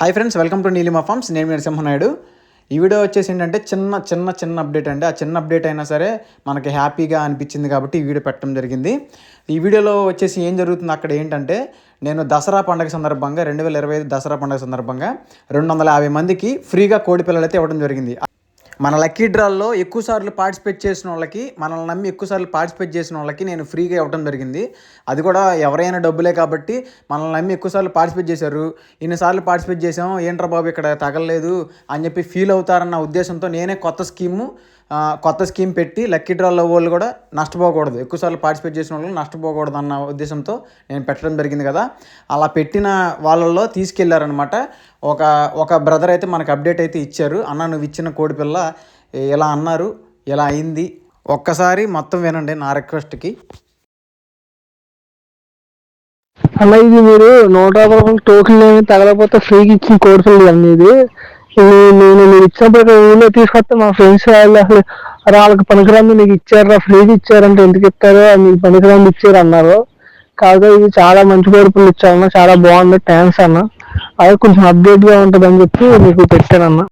Hi friends, welcome to Neelima farms. నేను నరసింహనాయుడు. ఈ video వచ్చేసి ఏంటంటే చిన్న అప్డేట్ అండి. ఆ చిన్న అప్డేట్ అయినా సరే మనకి హ్యాపీగా అనిపించింది కాబట్టి ఈ వీడియో పెట్టడం జరిగింది. ఈ వీడియోలో వచ్చేసి ఏం జరుగుతుంది అక్కడ ఏంటంటే, నేను దసరా పండుగ సందర్భంగా 2025 దసరా పండుగ సందర్భంగా 250 మందికి ఫ్రీగా కోడి పిల్లలు అయితే ఇవ్వడం జరిగింది. మన లక్కీ డ్రాల్లో ఎక్కువసార్లు పార్టిసిపేట్ చేసిన వాళ్ళకి, మనల్ని నమ్మి ఎక్కువసార్లు పార్టిసిపేట్ చేసిన వాళ్ళకి నేను ఫ్రీగా ఇవ్వడం జరిగింది. అది కూడా ఎవరైనా డబ్బులే కాబట్టి మనల్ని నమ్మి ఎక్కువసార్లు పార్టిసిపేట్ చేశారు. ఇన్నిసార్లు పార్టిసిపేట్ చేసాం, ఏంట్రా బాబు ఇక్కడ తగలలేదు అని చెప్పి ఫీల్ అవుతారన్న ఉద్దేశంతో నేనే కొత్త స్కీమ్ పెట్టి లక్కీ డ్రాల్లో వాళ్ళు కూడా నష్టపోకూడదు, ఎక్కువసార్లు పార్టిసిపేట్ చేసిన వాళ్ళు నష్టపోకూడదు అన్న ఉద్దేశంతో నేను పెట్టడం జరిగింది కదా. అలా పెట్టిన వాళ్ళల్లో తీసుకెళ్లారనమాట. ఒక బ్రదర్ అయితే మనకు అప్డేట్ అయితే ఇచ్చారు. అన్న నువ్వు ఇచ్చిన కోడి పిల్ల ఇలా అన్నారు, ఇలా అయింది, ఒక్కసారి మొత్తం వినండి నా రిక్వెస్ట్కి. అలా ఇది మీరు 150 టోకెన్లు ఏమి తగలకపోతే ఫ్రీకి ఇచ్చిన కోడి పిల్లలు అన్నీ ఇది. నేను మీరు ఇచ్చినప్పుడు ఊళ్ళో తీసుకొస్తే మా ఫ్రెండ్స్ వాళ్ళు అసలు వాళ్ళకి పనికిరాంది నీకు ఇచ్చారా, ఫ్రీగా ఇచ్చారంటే ఎందుకు ఇస్తారు, మీకు పనికిరాంది ఇచ్చారు అన్నారు. కాగా ఇది చాలా మంచి కోడి పిల్లలు ఇచ్చారన్న, చాలా బాగుంది, థ్యాంక్స్ అన్న. అదే కొంచెం అప్డేట్గా ఉంటుంది అని చెప్పి మీకు పెట్టానన్న.